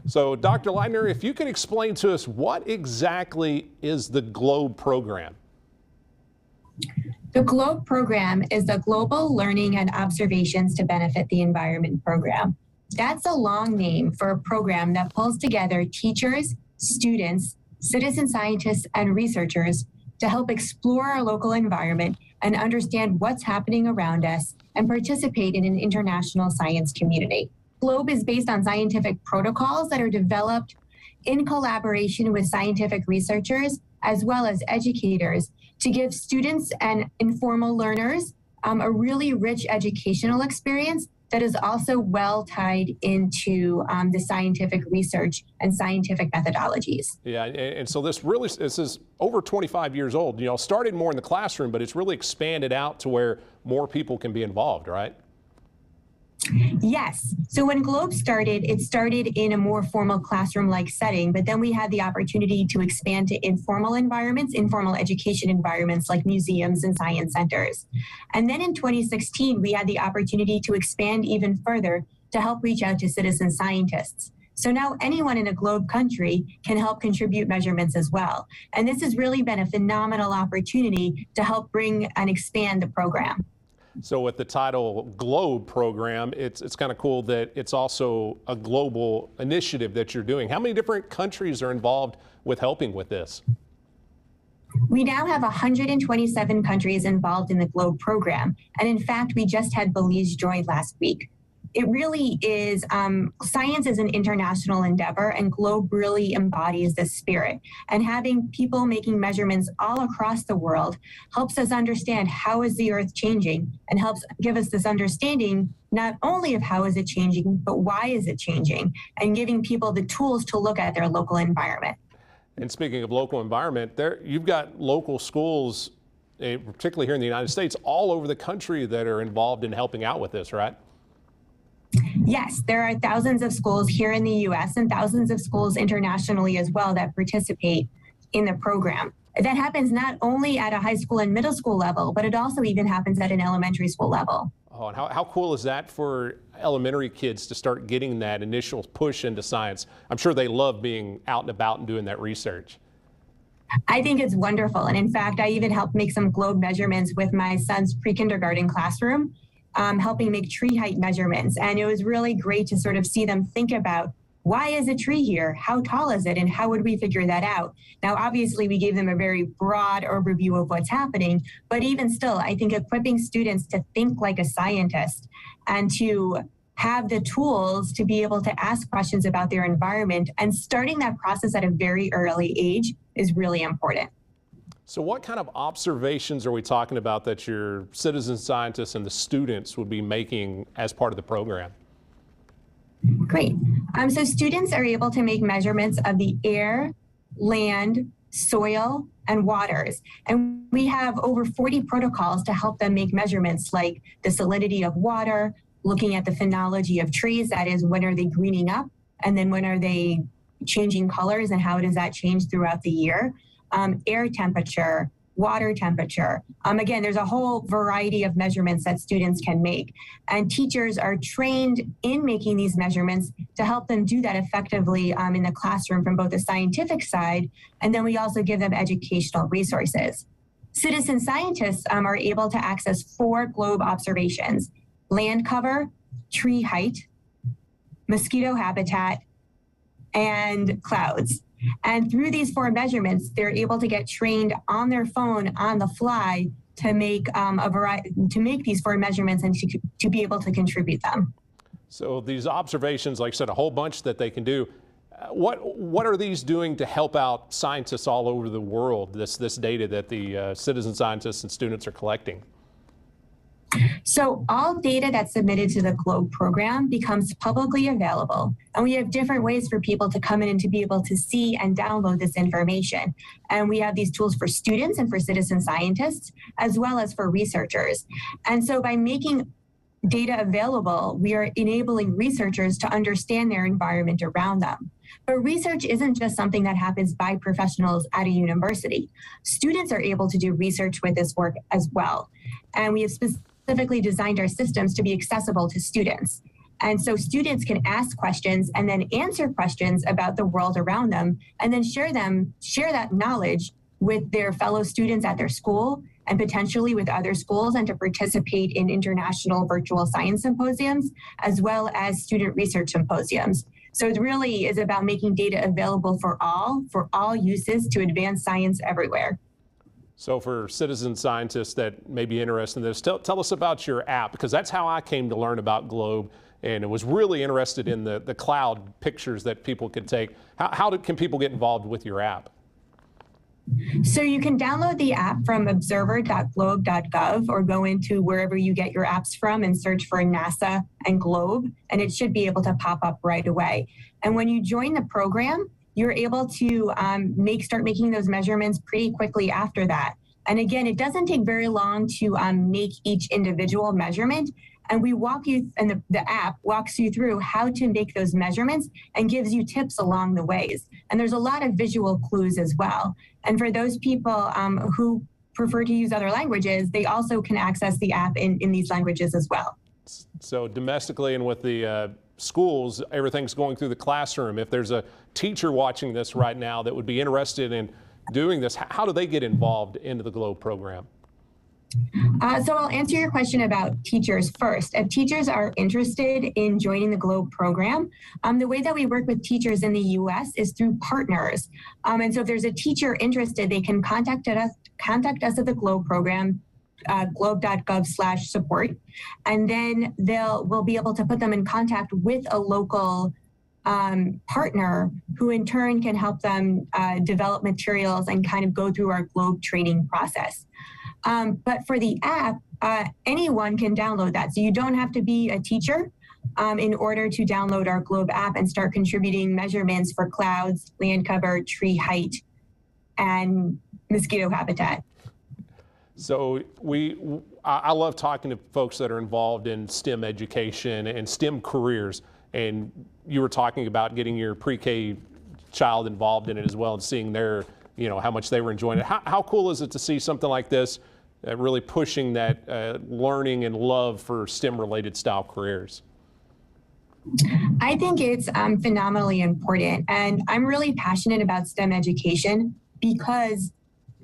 So, Dr. Leidner, if you can explain to us what exactly is the GLOBE program? The GLOBE program is the Global Learning and Observations to Benefit the Environment program. That's a long name for a program that pulls together teachers, students, citizen scientists, and researchers to help explore our local environment and understand what's happening around us and participate in an international science community. GLOBE is based on scientific protocols that are developed in collaboration with scientific researchers as well as educators to give students and informal learners a really rich educational experience that is also well tied into the scientific research and scientific methodologies. Yeah, and so this is over 25 years old. Started more in the classroom, but it's really expanded out to where more people can be involved, right? Yes. So when GLOBE started, it started in a more formal classroom-like setting, but then we had the opportunity to expand to informal environments, informal education environments like museums and science centers. And then in 2016, we had the opportunity to expand even further to help reach out to citizen scientists. So now anyone in a GLOBE country can help contribute measurements as well. And this has really been a phenomenal opportunity to help bring and expand the program. So with the title GLOBE program, it's kind of cool that it's also a global initiative that you're doing. How many different countries are involved with helping with this? We now have 127 countries involved in the GLOBE program. And in fact, we just had Belize join last week. It really is, science is an international endeavor, and GLOBE really embodies this spirit. And having people making measurements all across the world helps us understand how is the Earth changing, and helps give us this understanding not only of how is it changing, but why is it changing, and giving people the tools to look at their local environment. And speaking of local environment, you've got local schools, particularly here in the United States, all over the country that are involved in helping out with this, right? Yes, there are thousands of schools here in the U.S. and thousands of schools internationally as well that participate in the program. That happens not only at a high school and middle school level, but it also even happens at an elementary school level. Oh, and how cool is that for elementary kids to start getting that initial push into science? I'm sure they love being out and about and doing that research. I think it's wonderful. And in fact, I even helped make some GLOBE measurements with my son's pre-kindergarten classroom. Helping make tree height measurements. And it was really great to sort of see them think about, why is a tree here? How tall is it? And how would we figure that out? Now, obviously, we gave them a very broad overview of what's happening, but even still, I think equipping students to think like a scientist and to have the tools to be able to ask questions about their environment and starting that process at a very early age is really important. So what kind of observations are we talking about that your citizen scientists and the students would be making as part of the program? Great. So students are able to make measurements of the air, land, soil, and waters. And we have over 40 protocols to help them make measurements like the salinity of water, looking at the phenology of trees, that is, when are they greening up, and then when are they changing colors, and how does that change throughout the year? Air temperature, water temperature. Again, there's a whole variety of measurements that students can make. And teachers are trained in making these measurements to help them do that effectively in the classroom from both the scientific side, and then we also give them educational resources. Citizen scientists are able to access 4 GLOBE observations: land cover, tree height, mosquito habitat, and clouds. And through these 4 measurements, they're able to get trained on their phone on the fly to make these 4 measurements and to be able to contribute them. So these observations, like I said, a whole bunch that they can do. What are these doing to help out scientists all over the world? This data that the citizen scientists and students are collecting. So all data that's submitted to the GLOBE program becomes publicly available. And we have different ways for people to come in and to be able to see and download this information. And we have these tools for students and for citizen scientists, as well as for researchers. And so by making data available, we are enabling researchers to understand their environment around them. But research isn't just something that happens by professionals at a university. Students are able to do research with this work as well. And we have specifically designed our systems to be accessible to students. And so students can ask questions and then answer questions about the world around them, and then share that knowledge with their fellow students at their school and potentially with other schools, and to participate in international virtual science symposiums, as well as student research symposiums. So it really is about making data available for all uses to advance science everywhere. So for citizen scientists that may be interested in this, tell us about your app, because that's how I came to learn about Globe, and it was really interested in the cloud pictures that people could take. Can people get involved with your app? So you can download the app from observer.globe.gov, or go into wherever you get your apps from and search for NASA and Globe, and it should be able to pop up right away. And when you join the program, you're able to start making those measurements pretty quickly after that. And again, it doesn't take very long to make each individual measurement. And we walk you, and the app walks you through how to make those measurements and gives you tips along the ways. And there's a lot of visual clues as well. And for those people who prefer to use other languages, they also can access the app in these languages as well. So domestically and with the schools, everything's going through the classroom. If there's a teacher watching this right now that would be interested in doing this, how do they get involved into the Globe program? So I'll answer your question about teachers first. If teachers are interested in joining the Globe program, the way that we work with teachers in the U.S. is through partners. And so if there's a teacher interested, they can contact us at the Globe program, globe.gov/support, and then we'll be able to put them in contact with a local partner who in turn can help them develop materials and kind of go through our Globe training process. But for the app, anyone can download that. So you don't have to be a teacher in order to download our Globe app and start contributing measurements for clouds, land cover, tree height, and mosquito habitat. So I love talking to folks that are involved in STEM education and STEM careers. And you were talking about getting your pre-K child involved in it as well, and seeing how much they were enjoying it. How cool is it to see something like this really pushing that learning and love for STEM-related style careers? I think it's phenomenally important. And I'm really passionate about STEM education because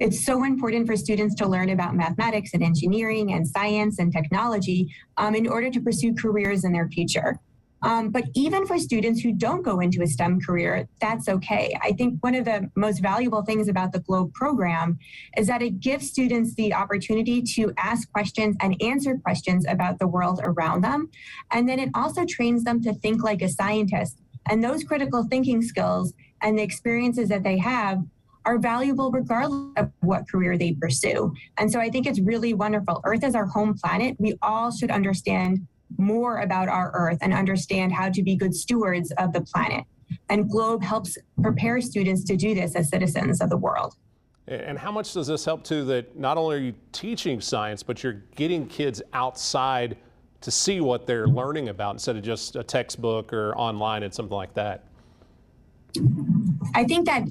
it's so important for students to learn about mathematics and engineering and science and technology in order to pursue careers in their future. But even for students who don't go into a STEM career, that's okay. I think one of the most valuable things about the Globe program is that it gives students the opportunity to ask questions and answer questions about the world around them. And then it also trains them to think like a scientist. And those critical thinking skills and the experiences that they have are valuable regardless of what career they pursue. And so I think it's really wonderful. Earth is our home planet. We all should understand more about our Earth and understand how to be good stewards of the planet. And Globe helps prepare students to do this as citizens of the world. And how much does this help too, that not only are you teaching science, but you're getting kids outside to see what they're learning about instead of just a textbook or online and something like that? I think that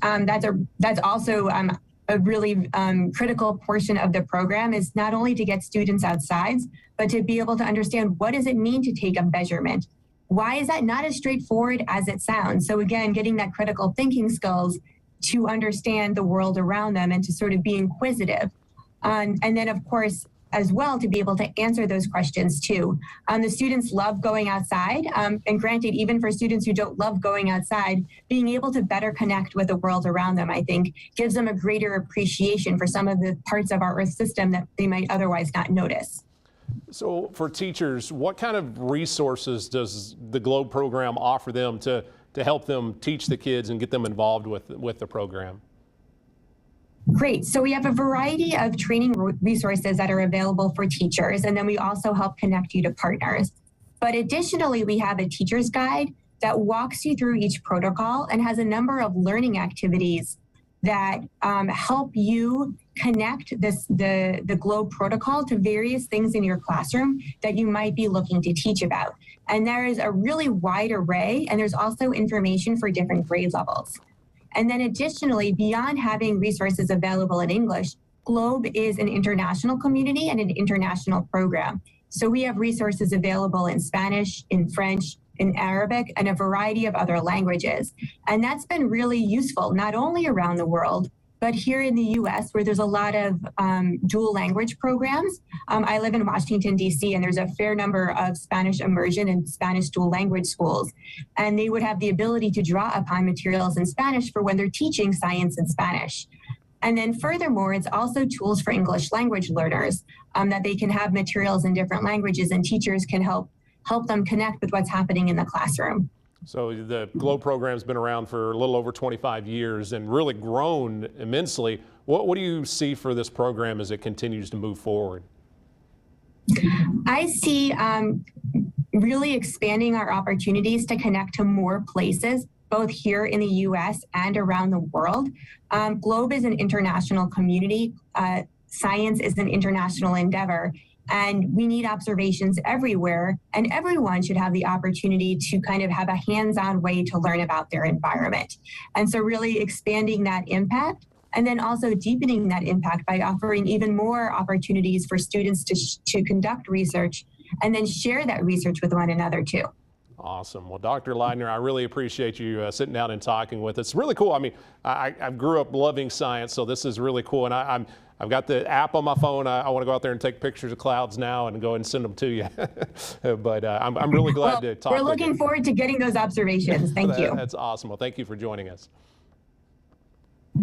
that's also a really critical portion of the program, is not only to get students outside, but to be able to understand, what does it mean to take a measurement? Why is that not as straightforward as it sounds? So again, getting that critical thinking skills to understand the world around them and to sort of be inquisitive. And then of course, as well, to be able to answer those questions too. The students love going outside, and granted, even for students who don't love going outside, being able to better connect with the world around them, I think, gives them a greater appreciation for some of the parts of our Earth system that they might otherwise not notice. So for teachers, what kind of resources does the Globe program offer them to help them teach the kids and get them involved with the program? Great. So we have a variety of training resources that are available for teachers, and then we also help connect you to partners. But additionally, we have a teacher's guide that walks you through each protocol and has a number of learning activities that help you connect the Globe protocol to various things in your classroom that you might be looking to teach about. And there is a really wide array, and there's also information for different grade levels. And then additionally, beyond having resources available in English, Globe is an international community and an international program. So we have resources available in Spanish, in French, in Arabic, and a variety of other languages. And that's been really useful, not only around the world, but here in the US, where there's a lot of dual language programs. I live in Washington, D.C., and there's a fair number of Spanish immersion and Spanish dual language schools. And they would have the ability to draw upon materials in Spanish for when they're teaching science in Spanish. And then furthermore, it's also tools for English language learners that they can have materials in different languages, and teachers can help them connect with what's happening in the classroom. So the GLOW program's been around for a little over 25 years and really grown immensely. What do you see for this program as it continues to move forward? I see really expanding our opportunities to connect to more places, both here in the US and around the world. GLOBE is an international community. Science is an international endeavor. And we need observations everywhere, and everyone should have the opportunity to kind of have a hands-on way to learn about their environment. And so really expanding that impact, and then also deepening that impact by offering even more opportunities for students to conduct research and then share that research with one another too. Awesome. Well, Dr. Leidner, I really appreciate you sitting down and talking with us. It's really cool. I mean, I grew up loving science, so this is really cool. And I've got the app on my phone. I want to go out there and take pictures of clouds now and go ahead and send them to you. But I'm really glad to talk with you. We're looking forward to getting those observations. Thank you. That's awesome. Well, thank you for joining us.